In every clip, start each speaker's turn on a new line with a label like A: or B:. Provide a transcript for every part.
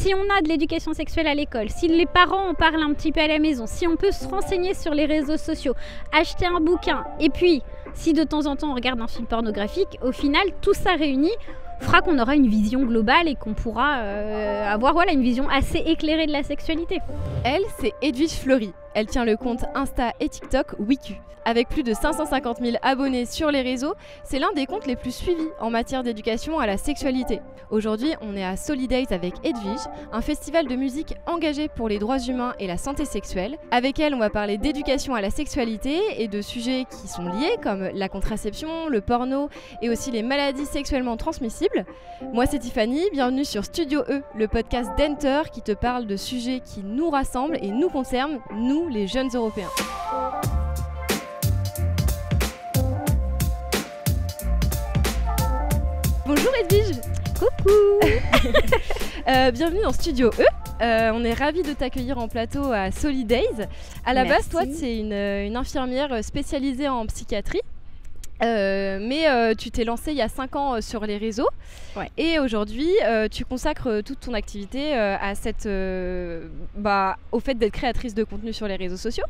A: Si on a de l'éducation sexuelle à l'école, si les parents en parlent un petit peu à la maison, si on peut se renseigner sur les réseaux sociaux, acheter un bouquin, et puis si de temps en temps on regarde un film pornographique, au final tout ça réuni fera qu'on aura une vision globale et qu'on pourra avoir une vision assez éclairée de la sexualité.
B: Elle, c'est Edwige Fleury. Elle tient le compte Insta et TikTok Wiku. Avec plus de 550 000 abonnés sur les réseaux, c'est l'un des comptes les plus suivis en matière d'éducation à la sexualité. Aujourd'hui, on est à Solidays avec Edwige, un festival de musique engagé pour les droits humains et la santé sexuelle. Avec elle, on va parler d'éducation à la sexualité et de sujets qui sont liés comme la contraception, le porno et aussi les maladies sexuellement transmissibles. Moi, c'est Tiffany, bienvenue sur Studio E, le podcast d'Enter qui te parle de sujets qui nous rassemblent et nous concernent, nous les jeunes Européens. Bonjour Edwige.
A: Coucou.
B: Bienvenue dans Studio E. On est ravis de t'accueillir en plateau à Solidays. À la base, toi, tu es une infirmière spécialisée en psychiatrie. Mais tu t'es lancée il y a 5 ans sur les réseaux.
A: Ouais.
B: Et aujourd'hui, tu consacres toute ton activité à au fait d'être créatrice de contenu sur les réseaux sociaux.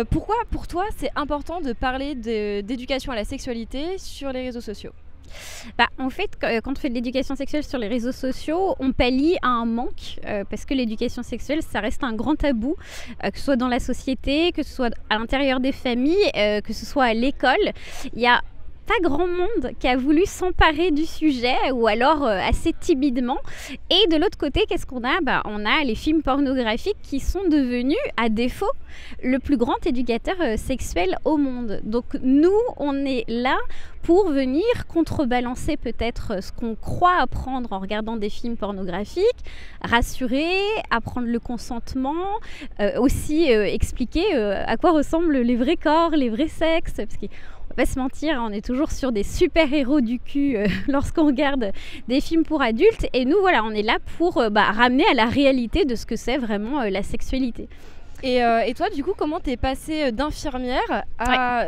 B: Pourquoi, pour toi, c'est important de parler d'éducation à la sexualité sur les réseaux sociaux ?
A: En fait, quand on fait de l'éducation sexuelle sur les réseaux sociaux, on pallie à un manque parce que l'éducation sexuelle, ça reste un grand tabou, que ce soit dans la société, que ce soit à l'intérieur des familles, que ce soit à l'école. Il y a pas grand monde qui a voulu s'emparer du sujet ou alors assez timidement. Et de l'autre côté, qu'est-ce qu'on a ? On a les films pornographiques qui sont devenus, à défaut, le plus grand éducateur sexuel au monde. Donc nous, on est là pour venir contrebalancer peut-être ce qu'on croit apprendre en regardant des films pornographiques, rassurer, apprendre le consentement, aussi expliquer à quoi ressemblent les vrais corps, les vrais sexes, parce que on va pas se mentir, on est toujours sur des super-héros du cul lorsqu'on regarde des films pour adultes. Et nous, voilà, on est là pour ramener à la réalité de ce que c'est vraiment la sexualité.
B: Et toi, du coup, comment t'es passée d'infirmière à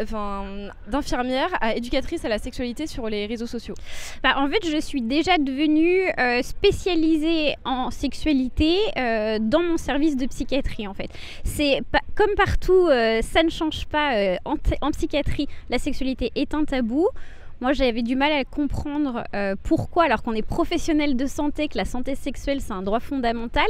B: éducatrice à la sexualité sur les réseaux sociaux ?
A: En fait, je suis déjà devenue spécialisée en sexualité dans mon service de psychiatrie, en fait. Comme partout, ça ne change pas. En psychiatrie, la sexualité est un tabou. Moi, j'avais du mal à comprendre pourquoi, alors qu'on est professionnel de santé, que la santé sexuelle, c'est un droit fondamental,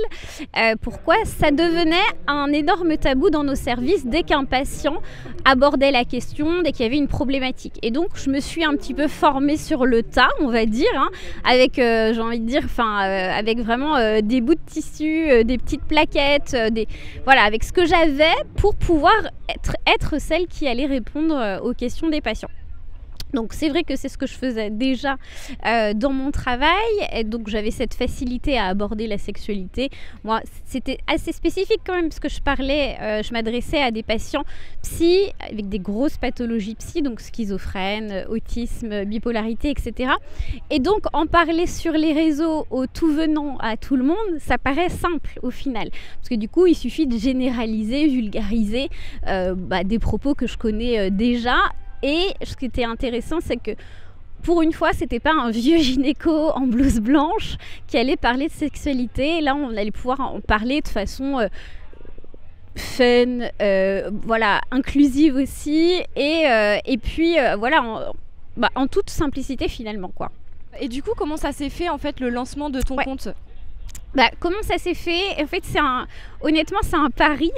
A: pourquoi ça devenait un énorme tabou dans nos services dès qu'un patient abordait la question, dès qu'il y avait une problématique. Et donc, je me suis un petit peu formée sur le tas, on va dire, avec, j'ai envie de dire, avec vraiment des bouts de tissu, des petites plaquettes, avec ce que j'avais pour pouvoir être celle qui allait répondre aux questions des patients. Donc c'est vrai que c'est ce que je faisais déjà dans mon travail, et donc j'avais cette facilité à aborder la sexualité. Moi, c'était assez spécifique quand même, parce que je m'adressais à des patients psy avec des grosses pathologies psy, donc schizophrène, autisme, bipolarité, etc. Et donc en parler sur les réseaux au tout venant à tout le monde, ça paraît simple au final, parce que du coup il suffit de généraliser, vulgariser des propos que je connais déjà. Et ce qui était intéressant, c'est que pour une fois, c'était pas un vieux gynéco en blouse blanche qui allait parler de sexualité. Là, on allait pouvoir en parler de façon fun, inclusive aussi, et puis en toute simplicité finalement, quoi.
B: Et du coup, comment ça s'est fait en fait le lancement de ton compte ?
A: Comment ça s'est fait ? En fait, honnêtement, c'est un pari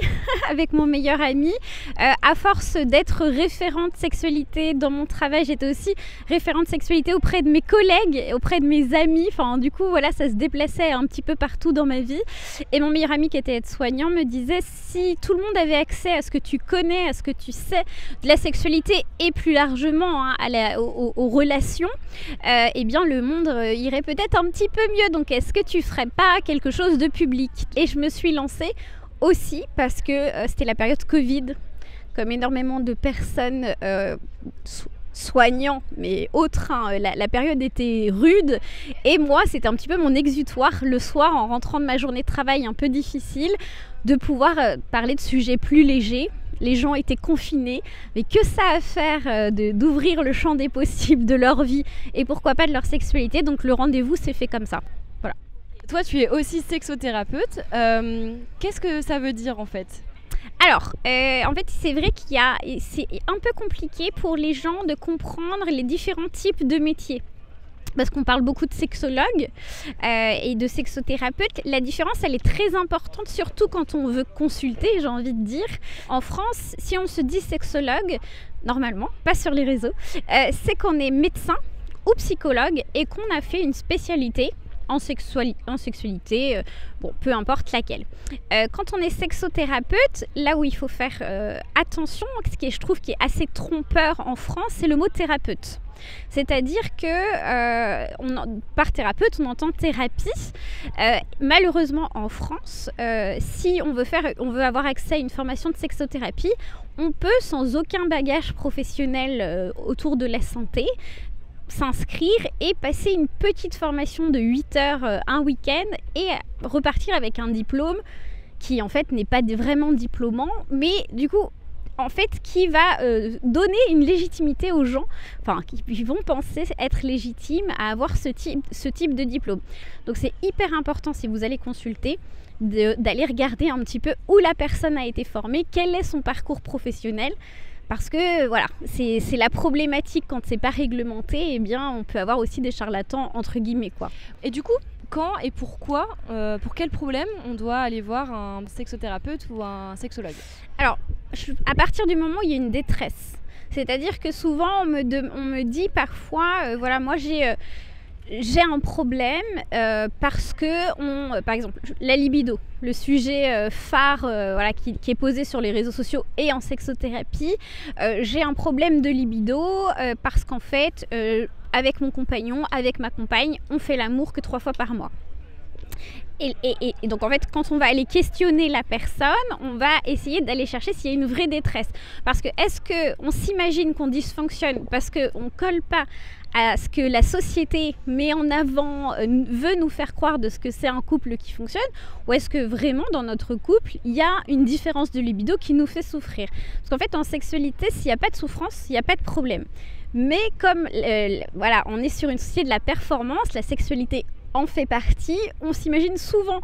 A: avec mon meilleur ami. À force d'être référente sexualité dans mon travail, j'étais aussi référente sexualité auprès de mes collègues, auprès de mes amis. Enfin, du coup, ça se déplaçait un petit peu partout dans ma vie. Et mon meilleur ami qui était aide-soignant me disait, si tout le monde avait accès à ce que tu connais, à ce que tu sais de la sexualité et plus largement aux relations, eh bien, le monde irait peut-être un petit peu mieux. Donc, est-ce que tu ferais pas quelque chose de public ? Et je me suis lancée aussi parce que c'était la période Covid, comme énormément de personnes soignants, mais autres, la période était rude, et moi c'était un petit peu mon exutoire le soir en rentrant de ma journée de travail un peu difficile, de pouvoir parler de sujets plus légers. Les gens étaient confinés, mais que ça a à faire d'ouvrir le champ des possibles de leur vie et pourquoi pas de leur sexualité, donc le rendez-vous s'est fait comme ça.
B: Toi, tu es aussi sexothérapeute. Qu'est-ce que ça veut dire en fait ?
A: Alors, en fait, c'est vrai c'est un peu compliqué pour les gens de comprendre les différents types de métiers. Parce qu'on parle beaucoup de sexologues et de sexothérapeutes. La différence, elle est très importante, surtout quand on veut consulter, j'ai envie de dire. En France, si on se dit sexologue, normalement, pas sur les réseaux, c'est qu'on est médecin ou psychologue et qu'on a fait une spécialité en sexualité, bon, peu importe laquelle. Quand on est sexothérapeute, là où il faut faire attention, ce qui est, je trouve, qui est assez trompeur en France, c'est le mot thérapeute. C'est-à-dire que par thérapeute, on entend thérapie. Malheureusement, en France, si on veut avoir accès à une formation de sexothérapie, on peut, sans aucun bagage professionnel autour de la santé, s'inscrire et passer une petite formation de 8 heures un week-end et repartir avec un diplôme qui en fait n'est pas vraiment diplômant, mais du coup en fait qui va donner une légitimité aux gens, enfin qui vont penser être légitimes à avoir ce type de diplôme. Donc c'est hyper important, si vous allez consulter, d'aller regarder un petit peu où la personne a été formée, quel est son parcours professionnel. Parce que voilà, c'est la problématique quand c'est pas réglementé, eh bien on peut avoir aussi des charlatans entre guillemets quoi.
B: Et du coup, quand et pourquoi, pour quel problème on doit aller voir un sexothérapeute ou un sexologue ?
A: Alors, à partir du moment où il y a une détresse, c'est-à-dire que souvent on me dit parfois, voilà, moi j'ai un problème parce que, par exemple, la libido, le sujet phare voilà, qui est posé sur les réseaux sociaux et en sexothérapie, j'ai un problème de libido parce qu'en fait, avec mon compagnon, avec ma compagne, on fait l'amour que 3 fois par mois. Et donc en fait, quand on va aller questionner la personne, on va essayer d'aller chercher s'il y a une vraie détresse. Parce que est-ce qu'on s'imagine qu'on dysfonctionne parce qu'on ne colle pas à ce que la société met en avant, veut nous faire croire de ce que c'est un couple qui fonctionne, ou est-ce que vraiment dans notre couple, il y a une différence de libido qui nous fait souffrir ? Parce qu'en fait, en sexualité, s'il n'y a pas de souffrance, il n'y a pas de problème. Mais comme voilà, on est sur une société de la performance, la sexualité en fait partie, on s'imagine souvent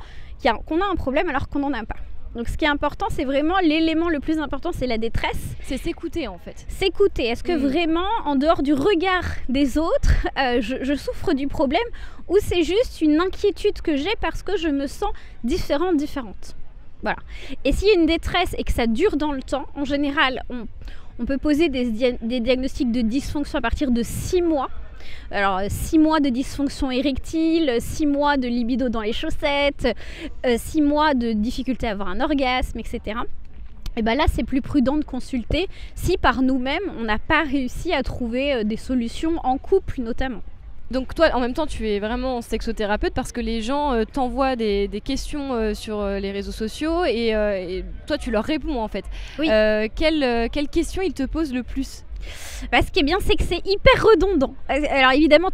A: qu'on a un problème alors qu'on n'en a pas. Donc ce qui est important, c'est vraiment l'élément le plus important, c'est la détresse.
B: C'est s'écouter en fait.
A: S'écouter. Est-ce que vraiment, en dehors du regard des autres, je souffre du problème, ou c'est juste une inquiétude que j'ai parce que je me sens différente. Voilà. Et s'il y a une détresse et que ça dure dans le temps, en général, on peut poser des diagnostics de dysfonction à partir de 6 mois. Alors 6 mois de dysfonction érectile, 6 mois de libido dans les chaussettes, 6 mois de difficulté à avoir un orgasme, etc. Et bien là, c'est plus prudent de consulter si par nous-mêmes, on n'a pas réussi à trouver des solutions en couple notamment.
B: Donc toi, en même temps, tu es vraiment sexothérapeute parce que les gens t'envoient des questions sur les réseaux sociaux et toi, tu leur réponds en fait.
A: Oui.
B: Quelles questions ils te posent le plus ?
A: Bah, ce qui est bien, c'est que c'est hyper redondant. Alors évidemment,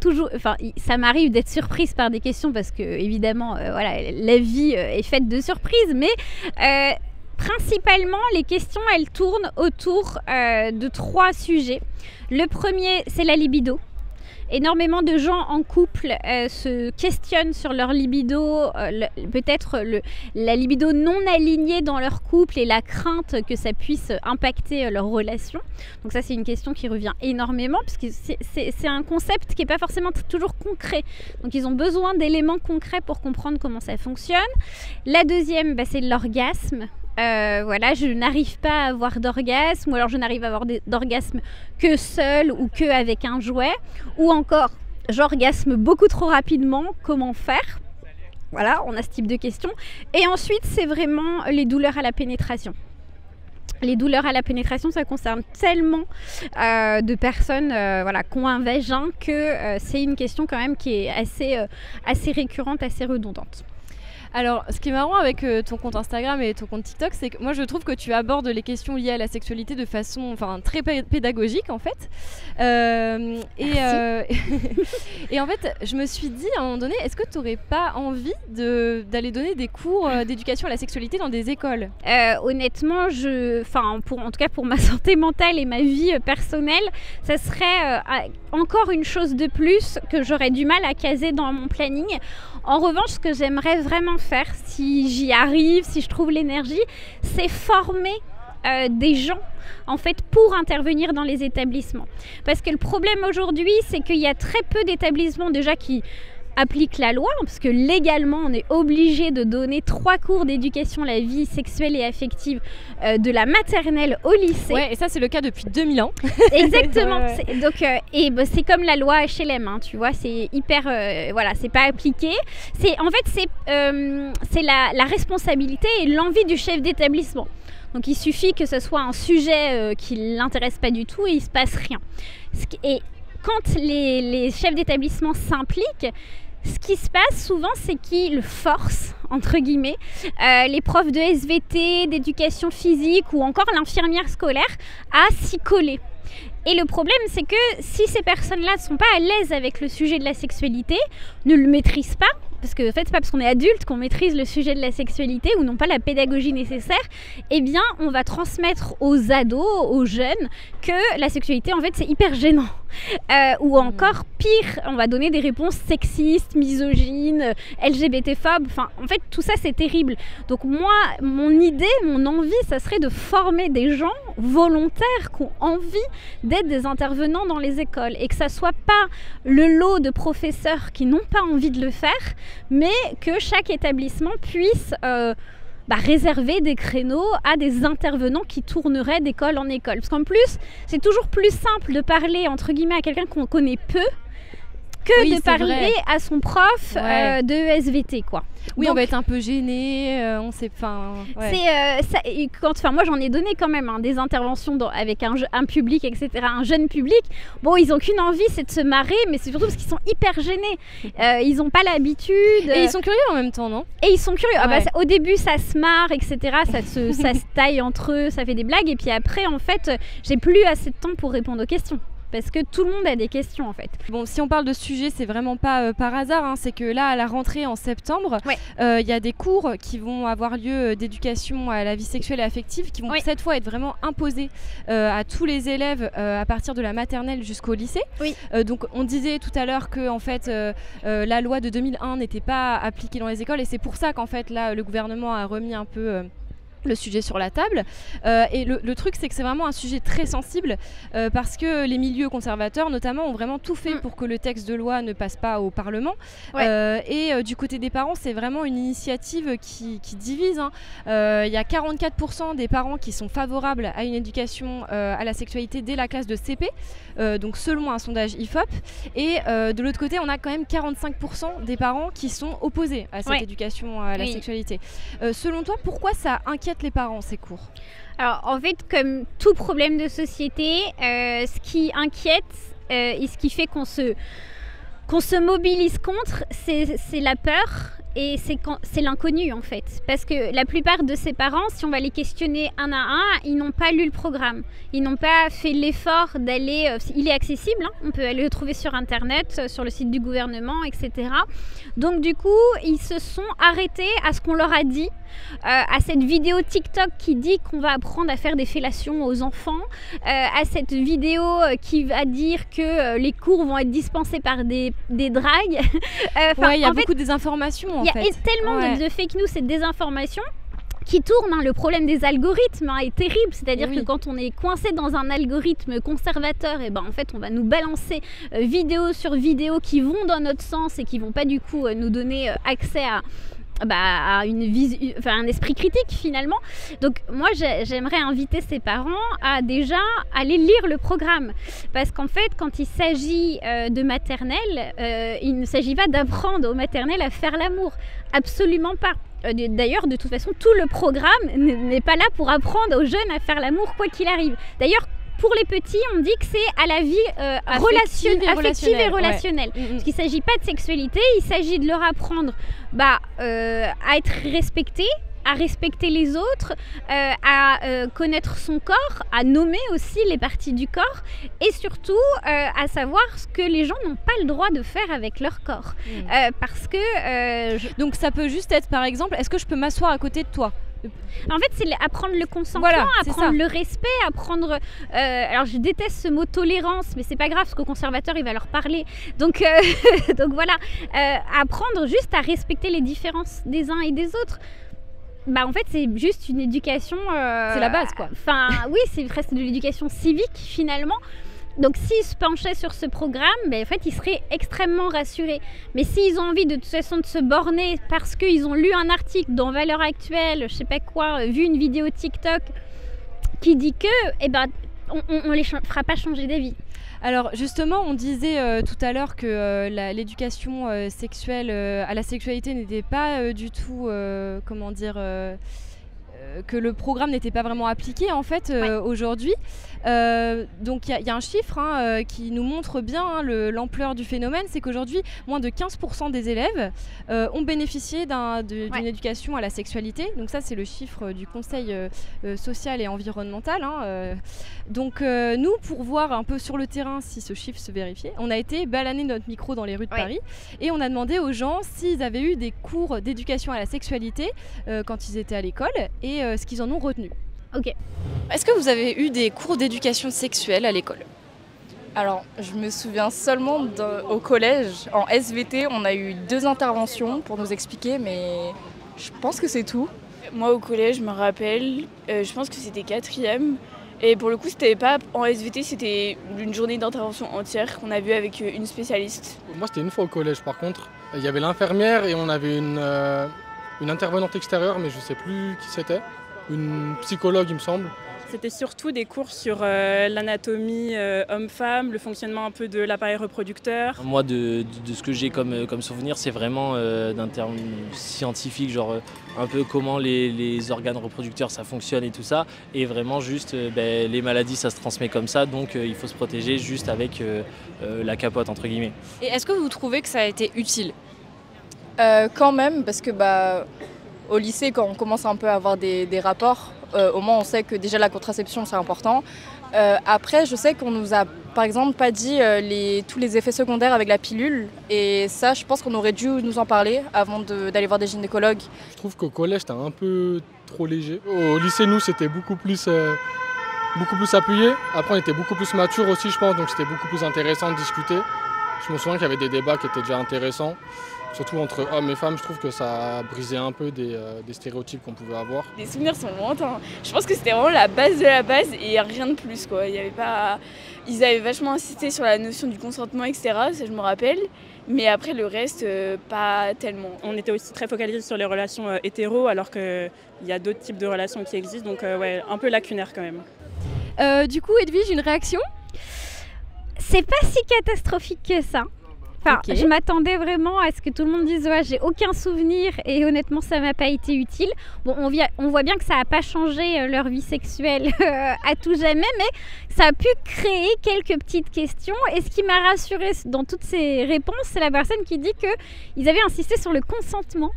A: ça m'arrive d'être surprise par des questions parce que évidemment, voilà, la vie est faite de surprises, mais principalement, les questions, elles tournent autour de 3 sujets. Le premier, c'est la libido. Énormément de gens en couple se questionnent sur leur libido, peut-être la libido non alignée dans leur couple et la crainte que ça puisse impacter leur relation. Donc ça, c'est une question qui revient énormément parce que c'est un concept qui n'est pas forcément toujours concret. Donc ils ont besoin d'éléments concrets pour comprendre comment ça fonctionne. La deuxième, c'est l'orgasme. Voilà, je n'arrive pas à avoir d'orgasme, ou alors je n'arrive à avoir d'orgasme que seul ou que avec un jouet, ou encore j'orgasme beaucoup trop rapidement, comment faire ? Voilà, on a ce type de questions. Et ensuite, c'est vraiment les douleurs à la pénétration. Les douleurs à la pénétration, ça concerne tellement de personnes voilà, qui ont un vagin que c'est une question quand même qui est assez récurrente, assez redondante.
B: Alors, ce qui est marrant avec ton compte Instagram et ton compte TikTok, c'est que moi je trouve que tu abordes les questions liées à la sexualité de façon très pédagogique en fait. Et en fait, je me suis dit à un moment donné, est-ce que tu n'aurais pas envie d'aller donner des cours d'éducation à la sexualité dans des écoles ?
A: Honnêtement, en tout cas pour ma santé mentale et ma vie personnelle, ça serait encore une chose de plus que j'aurais du mal à caser dans mon planning. En revanche, ce que j'aimerais vraiment faire, si j'y arrive, si je trouve l'énergie, c'est former des gens en fait pour intervenir dans les établissements. Parce que le problème aujourd'hui, c'est qu'il y a très peu d'établissements déjà qui applique la loi, parce que légalement on est obligé de donner 3 cours d'éducation à la vie sexuelle et affective de la maternelle au lycée.
B: Ouais, et ça c'est le cas depuis 2000 ans.
A: Exactement. Ouais. Donc c'est comme la loi HLM, hein, tu vois, c'est hyper voilà, c'est pas appliqué. C'est la responsabilité et l'envie du chef d'établissement. Donc il suffit que ce soit un sujet qui l'intéresse pas du tout et il se passe rien. Et quand les chefs d'établissement s'impliquent, ce qui se passe souvent, c'est qu'ils forcent, entre guillemets, les profs de SVT, d'éducation physique ou encore l'infirmière scolaire à s'y coller. Et le problème, c'est que si ces personnes-là ne sont pas à l'aise avec le sujet de la sexualité, ne le maîtrisent pas, parce que en fait, c'est pas parce qu'on est adulte qu'on maîtrise le sujet de la sexualité ou n'ont pas la pédagogie nécessaire, eh bien, on va transmettre aux ados, aux jeunes, que la sexualité, en fait, c'est hyper gênant. Ou encore pire, on va donner des réponses sexistes, misogynes, LGBT-phobes. Enfin, en fait, tout ça, c'est terrible. Donc moi, mon idée, mon envie, ça serait de former des gens volontaires qui ont envie d'être des intervenants dans les écoles et que ça soit pas le lot de professeurs qui n'ont pas envie de le faire, mais que chaque établissement puisse réserver des créneaux à des intervenants qui tourneraient d'école en école. Parce qu'en plus, c'est toujours plus simple de parler, entre guillemets, à quelqu'un qu'on connaît peu que de parler à son prof de SVT, quoi.
B: Oui,
A: donc,
B: on va être un peu gêné, on sait pas.
A: Moi, j'en ai donné quand même des interventions avec un public, etc., un jeune public. Bon, ils n'ont qu'une envie, c'est de se marrer, mais c'est surtout parce qu'ils sont hyper gênés. Ils n'ont pas l'habitude.
B: Et ils sont curieux en même temps, non?
A: Et ils sont curieux. Au début, ça se marre, etc. Ça se taille entre eux, ça fait des blagues. Et puis après, en fait, j'ai plus assez de temps pour répondre aux questions. Parce que tout le monde a des questions en fait.
B: Bon, si on parle de ce sujet, c'est vraiment pas par hasard, hein. C'est que là, à la rentrée en septembre, y a des cours qui vont avoir lieu d'éducation à la vie sexuelle et affective qui vont cette fois être vraiment imposés à tous les élèves à partir de la maternelle jusqu'au lycée. Donc on disait tout à l'heure que en fait, la loi de 2001 n'était pas appliquée dans les écoles et c'est pour ça qu'en fait là, le gouvernement a remis un peu le sujet sur la table et le truc c'est que c'est vraiment un sujet très sensible parce que les milieux conservateurs notamment ont vraiment tout fait pour que le texte de loi ne passe pas au Parlement et du côté des parents c'est vraiment une initiative qui divise, hein. Y a 44% des parents qui sont favorables à une éducation à la sexualité dès la classe de CP, donc selon un sondage IFOP, et de l'autre côté on a quand même 45% des parents qui sont opposés à cette éducation à la sexualité. Selon toi, pourquoi ça inquiète les parents ces cours?
A: Alors en fait, comme tout problème de société, ce qui inquiète et ce qui fait qu'on se mobilise contre, c'est la peur et c'est l'inconnu en fait. Parce que la plupart de ces parents, si on va les questionner un à un, ils n'ont pas lu le programme. Ils n'ont pas fait l'effort d'aller... il est accessible, hein, on peut aller le trouver sur internet, sur le site du gouvernement, etc. Donc du coup, ils se sont arrêtés à ce qu'on leur a dit, à cette vidéo TikTok qui dit qu'on va apprendre à faire des fellations aux enfants, à cette vidéo qui va dire que les cours vont être dispensés par des dragues.
B: Il y a beaucoup de désinformations.
A: Il y a tellement de fake news et de désinformation qui tourne, hein. Le problème des algorithmes est terrible, c'est-à-dire que quand on est coincé dans un algorithme conservateur, et en fait on va nous balancer vidéo sur vidéo qui vont dans notre sens et qui vont pas du coup nous donner accès à un esprit critique finalement. Donc moi j'aimerais inviter ces parents à déjà aller lire le programme, parce qu'en fait quand il s'agit de maternelle, il ne s'agit pas d'apprendre aux maternelles à faire l'amour, absolument pas. D'ailleurs, de toute façon, tout le programme n'est pas là pour apprendre aux jeunes à faire l'amour quoi qu'il arrive. D'ailleurs, pour les petits, on dit que c'est à la vie affective et relationnelle. Parce qu'il ne s'agit pas de sexualité, il s'agit de leur apprendre à être respecté, à respecter les autres, à connaître son corps, à nommer aussi les parties du corps et surtout à savoir ce que les gens n'ont pas le droit de faire avec leur corps. Parce que...
B: Donc ça peut juste être par exemple, est-ce que je peux m'asseoir à côté de toi ?
A: En fait, c'est apprendre le consentement,
B: Voilà,
A: apprendre le respect, apprendre... alors, je déteste ce mot tolérance, mais c'est pas grave, parce qu'au conservateur, il va leur parler. Donc, donc voilà, apprendre juste à respecter les différences des uns et des autres. Bah en fait c'est juste une éducation...
B: c'est la base quoi.
A: Enfin oui, c'est presque de l'éducation civique finalement. Donc s'ils se penchaient sur ce programme, ben, en fait ils seraient extrêmement rassurés. Mais s'ils ont envie de toute façon de se borner parce qu'ils ont lu un article dans Valeurs Actuelles, je sais pas quoi, vu une vidéo TikTok qui dit que, eh ben on les fera pas changer d'avis.
B: Alors justement, on disait tout à l'heure que l'éducation sexuelle à la sexualité n'était pas du tout, comment dire, que le programme n'était pas vraiment appliqué en fait aujourd'hui. Donc il y a un chiffre qui nous montre bien l'ampleur du phénomène, c'est qu'aujourd'hui moins de 15% des élèves ont bénéficié d'une éducation à la sexualité. Donc ça c'est le chiffre du Conseil social et environnemental. Donc nous, pour voir un peu sur le terrain si ce chiffre se vérifiait, on a été balader notre micro dans les rues de Paris et on a demandé aux gens s'ils avaient eu des cours d'éducation à la sexualité quand ils étaient à l'école et ce qu'ils en ont retenu.
A: Ok.
B: Est-ce que vous avez eu des cours d'éducation sexuelle à l'école ?
C: Alors, je me souviens seulement au collège, en SVT, on a eu 2 interventions pour nous expliquer, mais je pense que c'est tout.
D: Moi, au collège, je me rappelle, je pense que c'était 4e. Et pour le coup, c'était pas en SVT, c'était une journée d'intervention entière qu'on a vue avec une spécialiste.
E: Moi, c'était une fois au collège, par contre. Il y avait l'infirmière et on avait une intervenante extérieure, mais je sais plus qui c'était. Une psychologue, il me semble.
F: C'était surtout des cours sur l'anatomie homme-femme, le fonctionnement un peu de l'appareil reproducteur.
G: Moi, de ce que j'ai comme souvenir, c'est vraiment d'un terme scientifique, genre un peu comment les organes reproducteurs ça fonctionne et tout ça. Et vraiment juste, les maladies ça se transmet comme ça, donc il faut se protéger juste avec la capote entre guillemets.
B: Et est-ce que vous trouvez que ça a été utile ?
C: Quand même, parce que au lycée, quand on commence un peu à avoir des rapports, au moins on sait que déjà la contraception c'est important. Après, je sais qu'on nous a par exemple pas dit tous les effets secondaires avec la pilule, et ça je pense qu'on aurait dû nous en parler avant d'aller voir des gynécologues.
E: Je trouve qu'au collège c'était un peu trop léger. Au lycée, nous c'était beaucoup plus appuyé. Après on était beaucoup plus mature aussi, je pense, donc c'était beaucoup plus intéressant de discuter. Je me souviens qu'il y avait des débats qui étaient déjà intéressants. Surtout entre hommes et femmes, je trouve que ça a brisé un peu des stéréotypes qu'on pouvait avoir.
D: Les souvenirs sont lointains. Je pense que c'était vraiment la base de la base et rien de plus, quoi. Il y avait pas... Ils avaient vachement insisté sur la notion du consentement, etc. Ça, je me rappelle. Mais après, le reste, pas tellement.
F: On était aussi très focalisés sur les relations hétéros, alors qu'il y a d'autres types de relations qui existent. Donc, un peu lacunaire quand même.
B: Du coup, Edwige, une réaction ?
A: C'est pas si catastrophique que ça. Enfin, je m'attendais vraiment à ce que tout le monde dise ouais, j'ai aucun souvenir et honnêtement ça m'a pas été utile. Bon, on voit bien que ça a pas changé leur vie sexuelle à tout jamais, mais ça a pu créer quelques petites questions. Et ce qui m'a rassurée dans toutes ces réponses, c'est la personne qui dit qu'ils avaient insisté sur le consentement.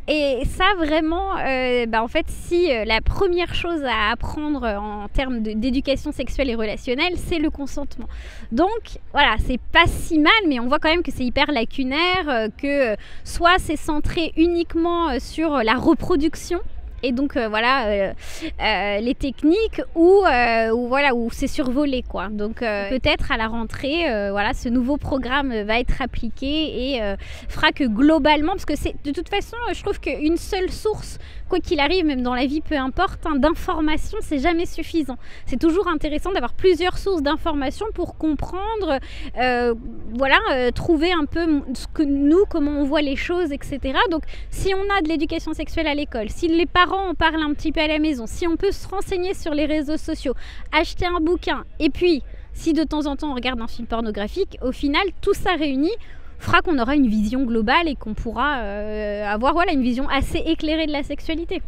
A: Et ça vraiment, en fait, si la première chose à apprendre en termes d'éducation sexuelle et relationnelle, c'est le consentement. Donc voilà, c'est pas si mal, mais on voit quand même que c'est hyper lacunaire, que soit c'est centré uniquement sur la reproduction, et donc les techniques où c'est survolé quoi. Donc peut-être à la rentrée ce nouveau programme va être appliqué et fera que globalement, parce que c'est de toute façon je trouve qu'une seule source, quoi qu'il arrive, même dans la vie peu importe, d'information c'est jamais suffisant. C'est toujours intéressant d'avoir plusieurs sources d'informations pour comprendre, trouver un peu comment on voit les choses, etc. Donc si on a de l'éducation sexuelle à l'école, si les parents en parlent un petit peu à la maison, si on peut se renseigner sur les réseaux sociaux, acheter un bouquin, et puis si de temps en temps on regarde un film pornographique, au final tout ça réuni fera qu'on aura une vision globale et qu'on pourra avoir une vision assez éclairée de la sexualité.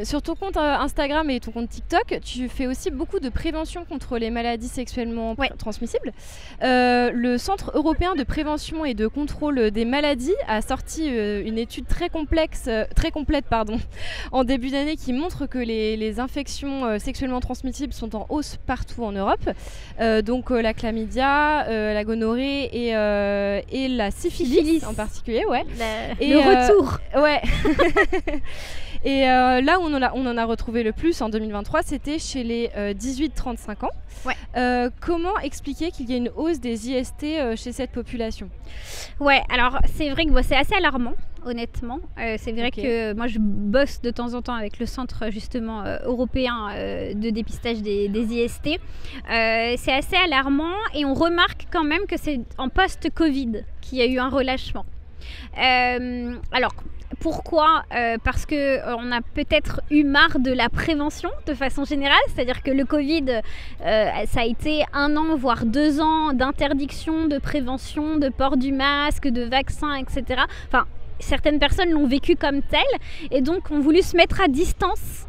B: Sur ton compte Instagram et ton compte TikTok, tu fais aussi beaucoup de prévention contre les maladies sexuellement transmissibles. Le Centre européen de prévention et de contrôle des maladies a sorti une étude très complète en début d'année qui montre que les infections sexuellement transmissibles sont en hausse partout en Europe. Donc la chlamydia, la gonorrhée et la syphilis en particulier.
A: Le retour.
B: Ouais. Et là où on en a retrouvé le plus en 2023, c'était chez les 18-35 ans.
A: Ouais.
B: Comment expliquer qu'il y ait une hausse des IST chez cette population?
A: Ouais, alors c'est vrai que c'est assez alarmant, honnêtement. C'est vrai que moi je bosse de temps en temps avec le centre justement européen de dépistage des IST. C'est assez alarmant et on remarque quand même que c'est en post-Covid qu'il y a eu un relâchement. Alors pourquoi? Parce qu'on a peut-être eu marre de la prévention de façon générale, c'est-à-dire que le Covid, ça a été 1 an, voire 2 ans d'interdiction, de prévention, de port du masque, de vaccin, etc. Enfin, certaines personnes l'ont vécu comme tel et donc ont voulu se mettre à distance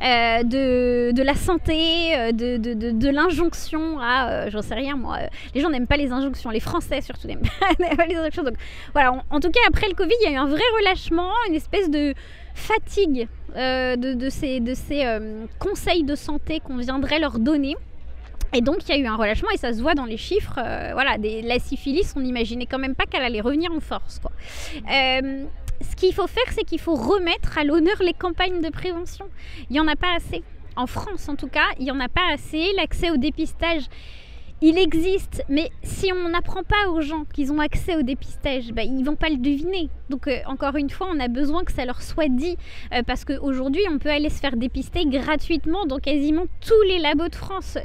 A: de la santé, de l'injonction à, j'en sais rien moi, les gens n'aiment pas les injonctions, les Français surtout n'aiment pas les injonctions, donc voilà, en tout cas après le Covid il y a eu un vrai relâchement, une espèce de fatigue de ces conseils de santé qu'on viendrait leur donner. Et donc il y a eu un relâchement et ça se voit dans les chiffres, voilà, la syphilis, on n'imaginait quand même pas qu'elle allait revenir en force, quoi. Ce qu'il faut faire, c'est qu'il faut remettre à l'honneur les campagnes de prévention. Il n'y en a pas assez. En France, en tout cas, il n'y en a pas assez. L'accès au dépistage, il existe. Mais si on n'apprend pas aux gens qu'ils ont accès au dépistage, ils ne vont pas le deviner. Donc, encore une fois, on a besoin que ça leur soit dit. Parce qu'aujourd'hui, on peut aller se faire dépister gratuitement dans quasiment tous les labos de France.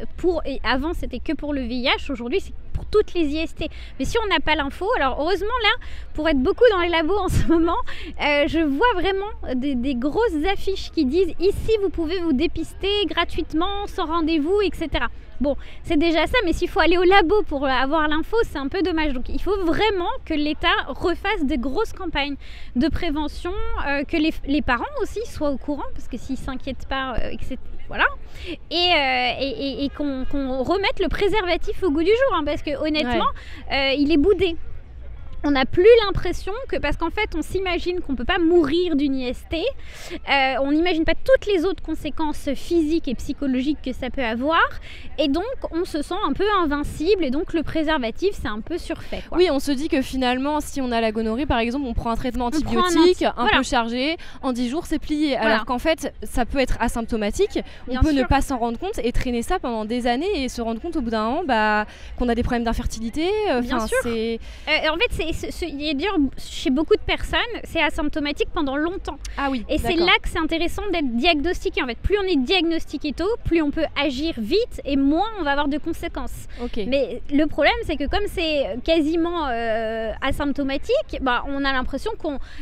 A: Et avant, c'était que pour le VIH. Aujourd'hui, c'est pour toutes les IST. Mais si on n'a pas l'info, alors heureusement là, pour être beaucoup dans les labos en ce moment, je vois vraiment des grosses affiches qui disent ici vous pouvez vous dépister gratuitement, sans rendez-vous, etc. Bon, c'est déjà ça, mais s'il faut aller au labo pour avoir l'info, c'est un peu dommage. Donc il faut vraiment que l'État refasse de grosses campagnes de prévention, que les parents aussi soient au courant, parce que s'ils ne s'inquiètent pas, etc. Voilà, et qu'on remette le préservatif au goût du jour, hein, parce que honnêtement, il est boudé. On n'a plus l'impression que, parce qu'en fait on s'imagine qu'on ne peut pas mourir d'une IST, on n'imagine pas toutes les autres conséquences physiques et psychologiques que ça peut avoir, et donc on se sent un peu invincible, et donc le préservatif c'est un peu surfait, quoi.
B: Oui, on se dit que finalement si on a la gonorrhée par exemple, on prend un traitement antibiotique un peu chargé, en 10 jours c'est plié, alors qu'en fait ça peut être asymptomatique, on peut ne pas s'en rendre compte et traîner ça pendant des années et se rendre compte au bout d'un moment qu'on a des problèmes d'infertilité.
A: Bien sûr. En fait chez beaucoup de personnes, c'est asymptomatique pendant longtemps.
B: Ah oui.
A: Et c'est là que c'est intéressant d'être diagnostiqué. En fait, plus on est diagnostiqué tôt, plus on peut agir vite et moins on va avoir de conséquences. Mais le problème, c'est que comme c'est quasiment asymptomatique, on a l'impression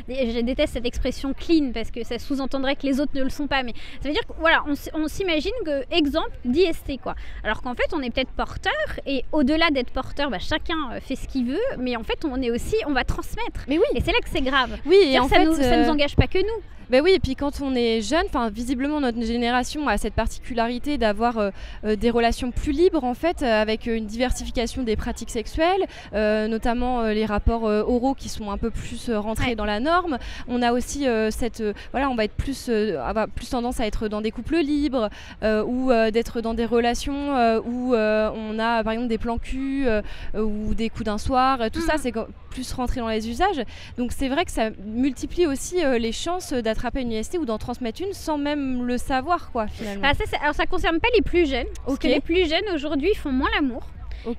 A: je déteste cette expression clean parce que ça sous-entendrait que les autres ne le sont pas. Mais ça veut dire que voilà, on s'imagine que exemple d'IST, quoi. Alors qu'en fait, on est peut-être porteur et au-delà d'être porteur, chacun fait ce qu'il veut. Mais en fait, on va transmettre.
B: Mais oui.
A: Et c'est là que c'est grave.
B: Oui, et en fait,
A: ça nous engage pas que nous.
B: Ben oui, et puis quand on est jeune, visiblement notre génération a cette particularité d'avoir des relations plus libres en fait, avec une diversification des pratiques sexuelles, notamment les rapports oraux qui sont un peu plus rentrés dans la norme. On a aussi on va être avoir plus tendance à être dans des couples libres ou d'être dans des relations où on a par exemple des plans cul ou des coups d'un soir. Tout ça, c'est plus rentré dans les usages. Donc c'est vrai que ça multiplie aussi les chances d'attraper une IST ou d'en transmettre une sans même le savoir, quoi, finalement.
A: Alors ça concerne pas les plus jeunes, parce que les plus jeunes aujourd'hui font moins l'amour.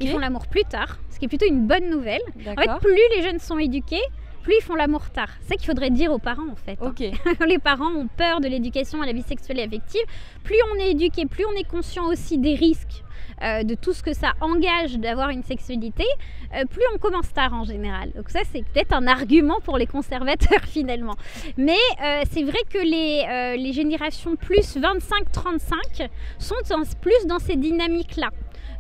A: Ils font l'amour plus tard, ce qui est plutôt une bonne nouvelle. En fait, plus les jeunes sont éduqués, plus ils font l'amour tard. C'est ça qu'il faudrait dire aux parents, en fait. Les parents ont peur de l'éducation à la vie sexuelle et affective. Plus on est éduqué, plus on est conscient aussi des risques de tout ce que ça engage d'avoir une sexualité, plus on commence tard en général. Donc ça, c'est peut-être un argument pour les conservateurs finalement. Mais c'est vrai que les générations plus 25-35 sont plus dans ces dynamiques-là.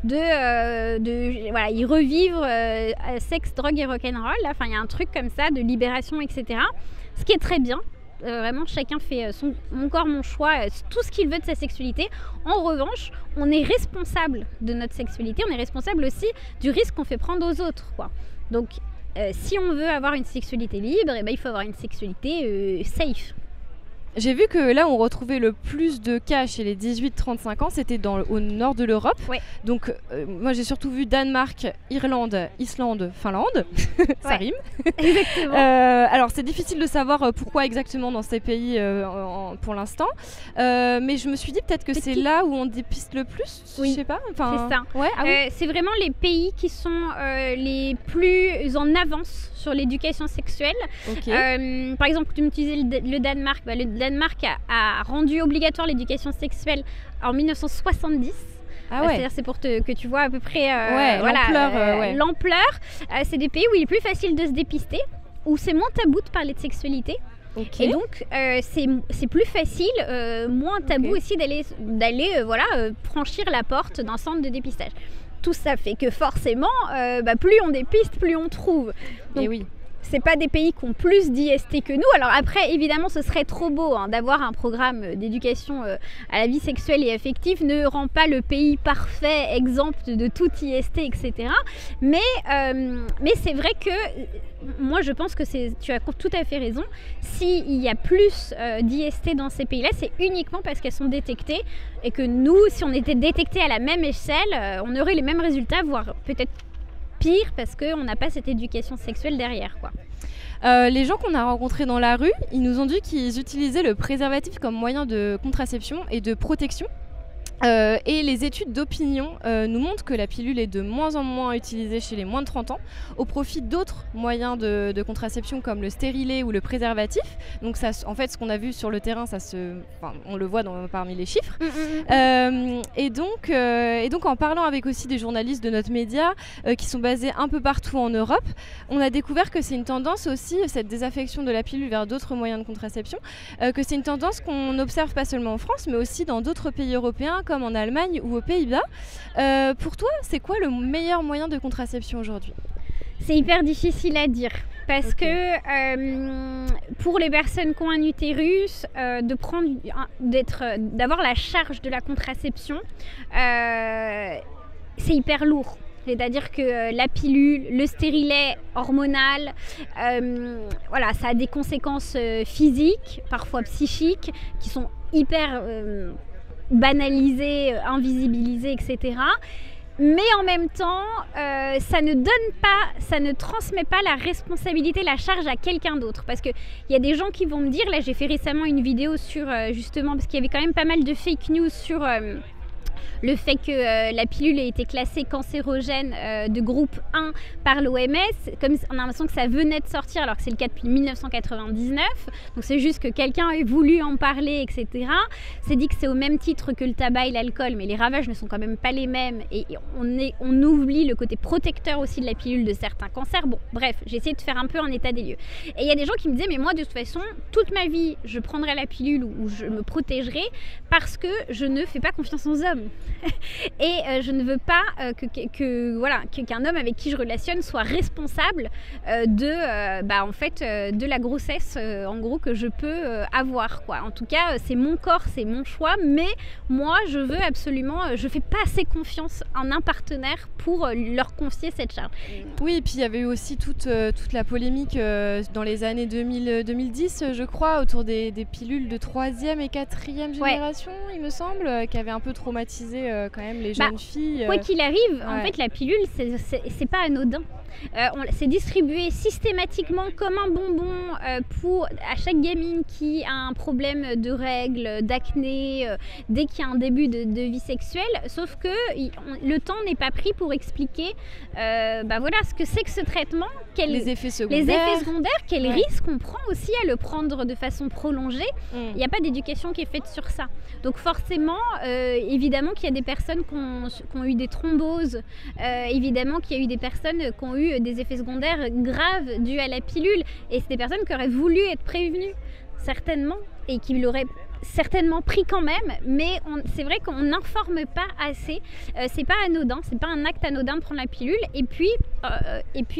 A: Ils revivent sexe, drogue et rock'n'roll. Enfin, il y a un truc comme ça de libération, etc. Ce qui est très bien. Vraiment, chacun fait mon corps, mon choix, tout ce qu'il veut de sa sexualité. En revanche, on est responsable de notre sexualité, on est responsable aussi du risque qu'on fait prendre aux autres, quoi. Donc, si on veut avoir une sexualité libre, il faut avoir une sexualité safe.
B: J'ai vu que là, on retrouvait le plus de cas chez les 18-35 ans, c'était au nord de l'Europe.
A: Ouais.
B: Donc, moi, j'ai surtout vu Danemark, Irlande, Islande, Finlande. Ça rime.
A: Exactement.
B: Alors, c'est difficile de savoir pourquoi exactement dans ces pays pour l'instant. Mais je me suis dit peut-être que c'est là où on dépiste le plus.
A: Oui,
B: je sais pas.
A: c'est ça.
B: Ouais,
A: c'est vraiment les pays qui sont les plus en avance sur l'éducation sexuelle.
B: Okay.
A: Par exemple, tu me disais le Danemark. Le Danemark a rendu obligatoire l'éducation sexuelle en 1970.
B: Ah ouais.
A: C'est-à-dire, c'est pour que tu vois à peu près
B: l'ampleur.
A: C'est des pays où il est plus facile de se dépister, où c'est moins tabou de parler de sexualité.
B: Okay.
A: Et donc, c'est plus facile, moins tabou aussi d'aller franchir la porte d'un centre de dépistage. Tout ça fait que forcément, plus on dépiste, plus on trouve. Donc,
B: et oui.
A: C'est pas des pays qui ont plus d'IST que nous. Alors après, évidemment, ce serait trop beau d'avoir un programme d'éducation à la vie sexuelle et affective, ne rend pas le pays parfait, exempt de tout IST, etc. Mais c'est vrai que moi, je pense que tu as tout à fait raison. S'il y a plus d'IST dans ces pays-là, c'est uniquement parce qu'elles sont détectées et que nous, si on était détectés à la même échelle, on aurait les mêmes résultats, voire peut-être pire parce qu'on n'a pas cette éducation sexuelle derrière, quoi.
B: Les gens qu'on a rencontrés dans la rue, ils nous ont dit qu'ils utilisaient le préservatif comme moyen de contraception et de protection. Et les études d'opinion nous montrent que la pilule est de moins en moins utilisée chez les moins de 30 ans au profit d'autres moyens de contraception comme le stérilet ou le préservatif. Donc ça, en fait, ce qu'on a vu sur le terrain, on le voit parmi les chiffres. Et donc en parlant avec aussi des journalistes de notre média qui sont basés un peu partout en Europe, on a découvert que c'est une tendance aussi, cette désaffection de la pilule vers d'autres moyens de contraception, que c'est une tendance qu'on observe pas seulement en France mais aussi dans d'autres pays européens comme en Allemagne ou aux Pays-Bas. Pour toi, c'est quoi le meilleur moyen de contraception aujourd'hui ?
A: C'est hyper difficile à dire parce que pour les personnes qui ont un utérus, d'avoir la charge de la contraception, c'est hyper lourd. C'est-à-dire que la pilule, le stérilet hormonal, ça a des conséquences physiques, parfois psychiques, qui sont hyper banalisées, invisibilisées, etc. Mais en même temps, ça ne transmet pas la responsabilité, la charge à quelqu'un d'autre. Parce qu'il y a des gens qui vont me dire, là j'ai fait récemment une vidéo sur justement, parce qu'il y avait quand même pas mal de fake news sur le fait que la pilule ait été classée cancérogène de groupe 1 par l'OMS, comme on a l'impression que ça venait de sortir alors que c'est le cas depuis 1999, donc c'est juste que quelqu'un ait voulu en parler, etc. C'est dit que c'est au même titre que le tabac et l'alcool, mais les ravages ne sont quand même pas les mêmes et on oublie le côté protecteur aussi de la pilule de certains cancers. Bon, bref, j'ai essayé de faire un peu un état des lieux. Et il y a des gens qui me disaient, mais moi de toute façon, toute ma vie, je prendrai la pilule ou je me protégerai parce que je ne fais pas confiance aux hommes. Et je ne veux pas qu'un homme avec qui je relationne soit responsable de la grossesse en gros que je peux avoir, quoi. En tout cas, c'est mon corps, c'est mon choix, mais moi je veux absolument, je fais pas assez confiance en un partenaire pour leur confier cette charge.
B: Oui, et puis il y avait eu aussi toute la polémique dans les années 2010, je crois, autour des pilules de 3e et 4e génération, il me semble, qui avaient un peu traumatisé quand même les jeunes filles.
A: Quoi qu'il arrive, en fait, la pilule, c'est pas anodin. C'est distribué systématiquement comme un bonbon à chaque gamine qui a un problème de règles, d'acné, dès qu'il y a un début de vie sexuelle. Sauf que le temps n'est pas pris pour expliquer ce que c'est que ce traitement,
B: les effets secondaires,
A: quels risques on prend aussi à le prendre de façon prolongée. Il n'y a pas d'éducation qui est faite sur ça. Donc forcément, évidemment qu'il y a des personnes qui ont eu des thromboses, évidemment qu'il y a eu des personnes qui ont eu des effets secondaires graves dus à la pilule, et c'est des personnes qui auraient voulu être prévenues, certainement, et qui l'auraient certainement pris quand même, mais c'est vrai qu'on n'informe pas assez. C'est pas anodin, c'est pas un acte anodin de prendre la pilule. Et puis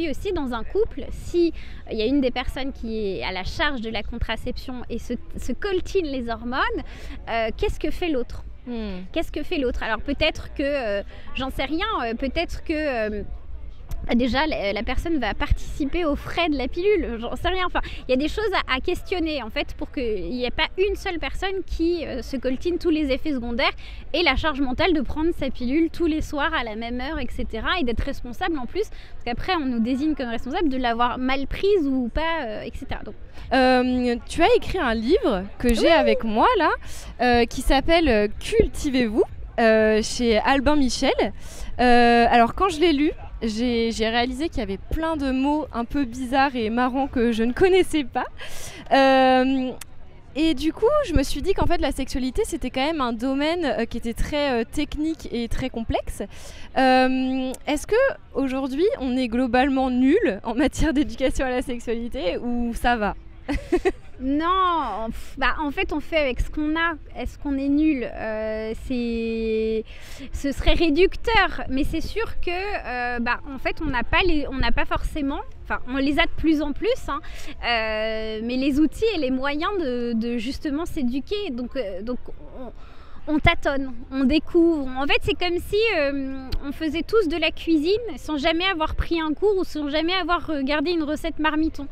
A: aussi dans un couple, si il y a une des personnes qui est à la charge de la contraception et se coltine les hormones, qu'est-ce que fait l'autre ? Qu'est-ce que fait l'autre ? Alors peut-être que, j'en sais rien, peut-être que déjà la personne va participer aux frais de la pilule, j'en sais rien, enfin il y a des choses à questionner en fait pour qu'il n'y ait pas une seule personne qui se coltine tous les effets secondaires et la charge mentale de prendre sa pilule tous les soirs à la même heure, etc. et d'être responsable en plus, parce qu'après on nous désigne comme responsable de l'avoir mal prise ou pas, etc. Donc,
B: tu as écrit un livre que j'ai avec moi là, qui s'appelle Cultivez-vous, chez Albin Michel. Alors quand je l'ai lu, j'ai réalisé qu'il y avait plein de mots un peu bizarres et marrants que je ne connaissais pas. Et du coup, je me suis dit qu'en fait, la sexualité, c'était quand même un domaine qui était très technique et très complexe. Est-ce qu'aujourd'hui, on est globalement nul en matière d'éducation à la sexualité ou ça va?
A: Non, en fait on fait avec ce qu'on a. Est-ce qu'on est nul? Ce serait réducteur, mais c'est sûr que en fait on n'a pas forcément, enfin on les a de plus en plus, hein, mais les outils et les moyens de justement s'éduquer. Donc on tâtonne, on découvre. En fait, c'est comme si on faisait tous de la cuisine sans jamais avoir pris un cours ou sans jamais avoir regardé une recette Marmiton.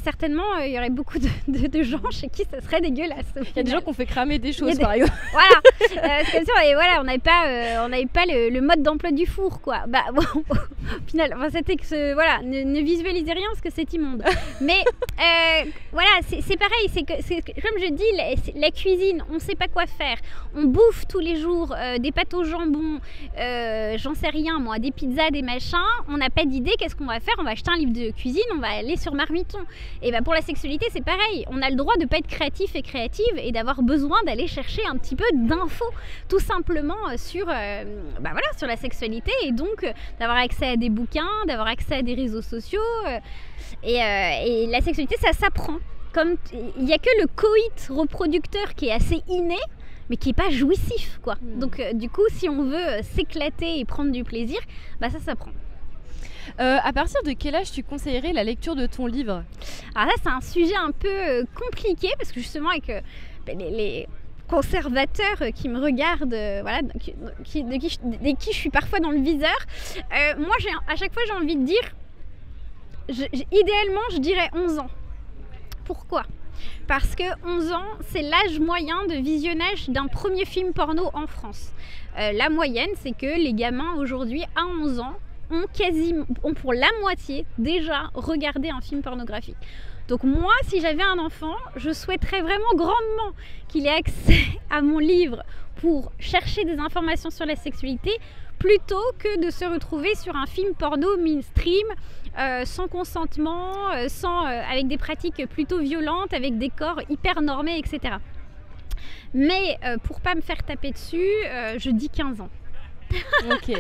A: Certainement, il y aurait beaucoup de gens chez qui ça serait dégueulasse.
B: Il y a des gens qui ont fait cramer des choses, par exemple.
A: Voilà, c'est comme si on n'avait pas le mode d'emploi du four, quoi. Au final, c'était que voilà, ne visualisez rien parce que c'est immonde. Mais voilà, c'est pareil, c'est comme je dis, la cuisine, on ne sait pas quoi faire. On bouffe tous les jours des pâtes au jambon, j'en sais rien moi, des pizzas, des machins. On n'a pas d'idée, qu'est-ce qu'on va faire? On va acheter un livre de cuisine, on va aller sur Marmiton. Et pour la sexualité, c'est pareil. On a le droit de ne pas être créatif et créative et d'avoir besoin d'aller chercher un petit peu d'infos, tout simplement sur la sexualité, et donc d'avoir accès à des bouquins, d'avoir accès à des réseaux sociaux. Et la sexualité, ça s'apprend. Comme il n'y a que le coït reproducteur qui est assez inné, mais qui n'est pas jouissif, quoi. Donc du coup, si on veut s'éclater et prendre du plaisir, ça s'apprend.
B: À partir de quel âge tu conseillerais la lecture de ton livre?
A: Alors là, c'est un sujet un peu compliqué, parce que justement avec les conservateurs qui me regardent, de qui je suis parfois dans le viseur, moi à chaque fois j'ai envie de dire, idéalement je dirais 11 ans. Pourquoi? Parce que 11 ans, c'est l'âge moyen de visionnage d'un premier film porno en France. La moyenne, c'est que les gamins aujourd'hui à 11 ans ont pour la moitié déjà regardé un film pornographique. Donc moi, si j'avais un enfant, je souhaiterais vraiment grandement qu'il ait accès à mon livre pour chercher des informations sur la sexualité, plutôt que de se retrouver sur un film porno mainstream, sans consentement, avec des pratiques plutôt violentes, avec des corps hyper normés, etc. Mais pour pas me faire taper dessus, je dis 15 ans.
B: Ok.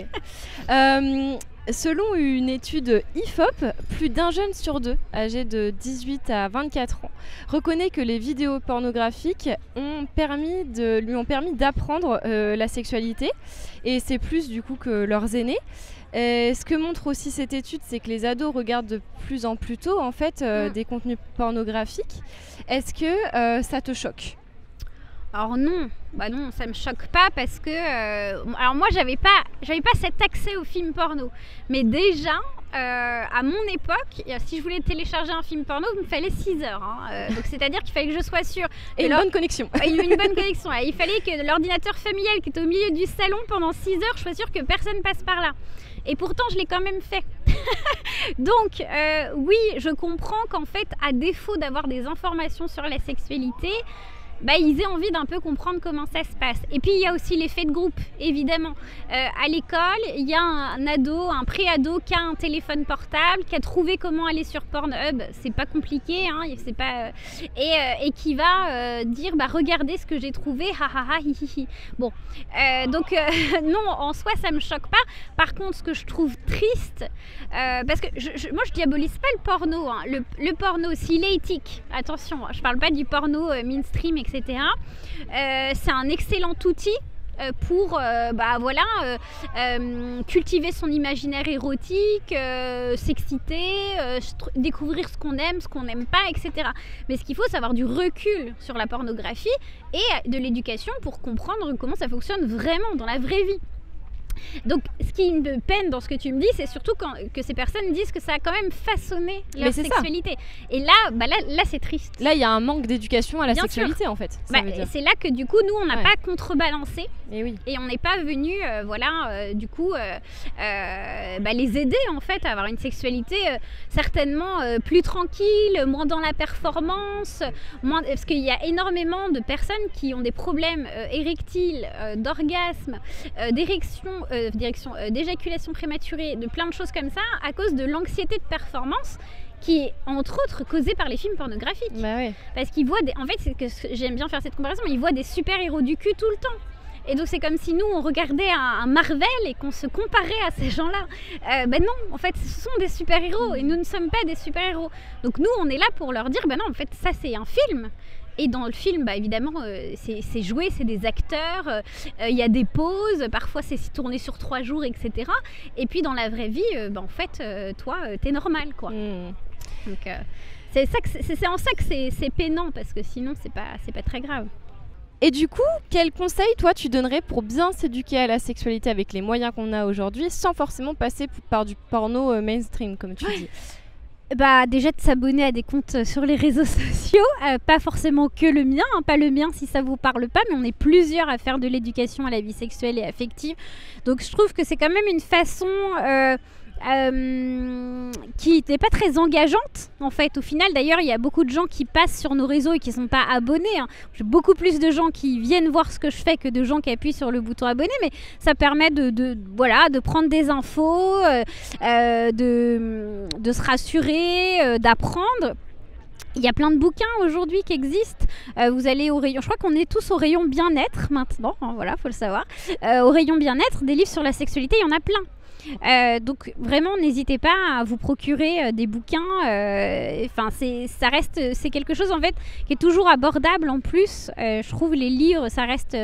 B: Selon une étude IFOP, plus d'un jeune sur deux, âgé de 18 à 24 ans, reconnaît que les vidéos pornographiques lui ont permis d'apprendre la sexualité, et c'est plus du coup que leurs aînés. Ce que montre aussi cette étude, c'est que les ados regardent de plus en plus tôt en fait des contenus pornographiques. Est-ce que ça te choque?
A: Alors non, non, ça me choque pas, parce que alors moi j'avais pas cet accès aux films porno, mais déjà à mon époque, si je voulais télécharger un film porno, il me fallait 6 heures, hein. Donc c'est-à-dire qu'il fallait que je sois sûre
B: et une bonne connexion.
A: Une bonne connexion. Il fallait que l'ordinateur familial qui était au milieu du salon pendant 6 heures, je sois sûre que personne passe par là. Et pourtant, je l'ai quand même fait. Donc, oui, je comprends qu'en fait, à défaut d'avoir des informations sur la sexualité, ils aient envie d'un peu comprendre comment ça se passe. Et puis il y a aussi l'effet de groupe, évidemment. À l'école, il y a un pré-ado qui a un téléphone portable, qui a trouvé comment aller sur Pornhub, c'est pas compliqué, hein, c'est pas, et qui va dire regardez ce que j'ai trouvé, ha ha ha hi hi hi. Bon, donc non, en soi ça me choque pas. Par contre, ce que je trouve triste, parce que moi je diabolise pas le porno, hein. Le porno, s'il est éthique, attention, je parle pas du porno mainstream, etc. C'est un excellent outil pour cultiver son imaginaire érotique, s'exciter, découvrir ce qu'on aime, ce qu'on n'aime pas, etc. Mais ce qu'il faut, c'est avoir du recul sur la pornographie et de l'éducation pour comprendre comment ça fonctionne vraiment dans la vraie vie. Donc, ce qui me peine dans ce que tu me dis, c'est surtout que ces personnes disent que ça a quand même façonné leur sexualité. Et là, là c'est triste.
B: Là, il y a un manque d'éducation à la sexualité, en fait.
A: C'est là que du coup, nous, on n'a pas contrebalancé.
B: Et
A: on n'est pas venu, les aider en fait à avoir une sexualité certainement plus tranquille, moins dans la performance, parce qu'il y a énormément de personnes qui ont des problèmes érectiles, d'orgasme, d'éjaculation prématurée, de plein de choses comme ça, à cause de l'anxiété de performance qui est entre autres causée par les films pornographiques. Parce qu'ils voient en fait, c'est que j'aime bien faire cette comparaison, mais ils voient des super-héros du cul tout le temps. Et donc c'est comme si nous on regardait un Marvel et qu'on se comparait à ces gens-là. Non, en fait ce sont des super-héros et nous ne sommes pas des super-héros. Donc nous on est là pour leur dire, non en fait ça c'est un film. Et dans le film, évidemment, c'est joué, c'est des acteurs, il y a des pauses, parfois c'est tourné sur 3 jours, etc. Et puis dans la vraie vie, en fait, toi, t'es normal, quoi. Donc c'est en ça que c'est peinant, parce que sinon c'est pas très grave.
B: Et du coup, quel conseil, toi, tu donnerais pour bien s'éduquer à la sexualité avec les moyens qu'on a aujourd'hui, sans forcément passer par du porno mainstream, comme tu dis?
A: Déjà de s'abonner à des comptes sur les réseaux sociaux, pas forcément que le mien, pas le mien si ça vous parle pas, mais on est plusieurs à faire de l'éducation à la vie sexuelle et affective. Donc je trouve que c'est quand même une façon qui n'est pas très engageante en fait. Au final d'ailleurs il y a beaucoup de gens qui passent sur nos réseaux et qui ne sont pas abonnés. J'ai beaucoup plus de gens qui viennent voir ce que je fais que de gens qui appuient sur le bouton abonner, mais ça permet de prendre des infos, de se rassurer, d'apprendre. Il y a plein de bouquins aujourd'hui qui existent. Vous allez au rayon, je crois qu'on est tous au rayon bien-être maintenant, faut le savoir. Au rayon bien-être, des livres sur la sexualité, il y en a plein. Donc vraiment n'hésitez pas à vous procurer des bouquins, c'est quelque chose en fait qui est toujours abordable en plus. Je trouve les livres ça reste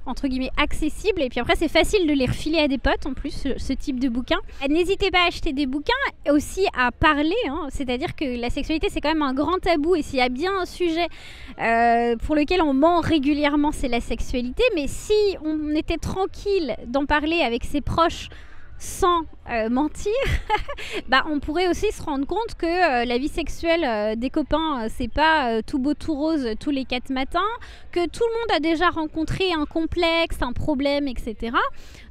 A: entre guillemets accessible, et puis après c'est facile de les refiler à des potes en plus, ce type de bouquins. N'hésitez pas à acheter des bouquins et aussi à parler, c'est-à-dire que la sexualité c'est quand même un grand tabou, et s'il y a bien un sujet pour lequel on ment régulièrement, c'est la sexualité. Mais si on était tranquille d'en parler avec ses proches sans mentir, on pourrait aussi se rendre compte que la vie sexuelle des copains c'est pas tout beau tout rose tous les 4 matins, que tout le monde a déjà rencontré un complexe, un problème, etc.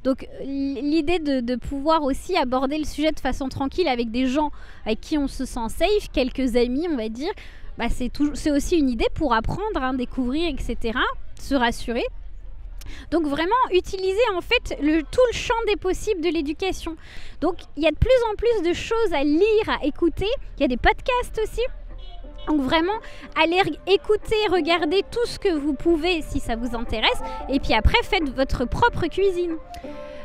A: Donc l'idée de pouvoir aussi aborder le sujet de façon tranquille avec des gens avec qui on se sent safe, quelques amis on va dire, c'est aussi une idée pour apprendre, découvrir, etc., se rassurer. Donc vraiment utiliser en fait tout le champ des possibles de l'éducation. Donc il y a de plus en plus de choses à lire, à écouter. Il y a des podcasts aussi. Donc vraiment, allez écouter, regarder tout ce que vous pouvez si ça vous intéresse. Et puis après, faites votre propre cuisine.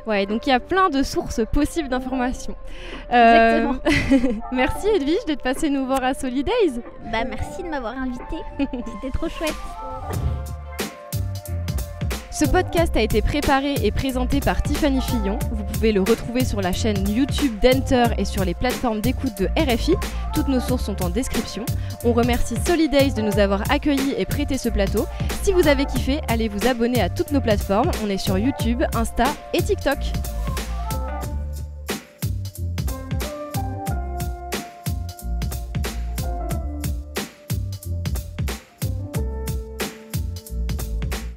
B: Ouais, donc il y a plein de sources possibles d'informations.
A: Exactement.
B: Merci Edwige d'être passée nous voir à Solidays.
A: Merci de m'avoir invitée. C'était trop chouette.
B: Ce podcast a été préparé et présenté par Tiffany Fillon. Vous pouvez le retrouver sur la chaîne YouTube d'Enter et sur les plateformes d'écoute de RFI. Toutes nos sources sont en description. On remercie Solidays de nous avoir accueillis et prêté ce plateau. Si vous avez kiffé, allez vous abonner à toutes nos plateformes. On est sur YouTube, Insta et TikTok.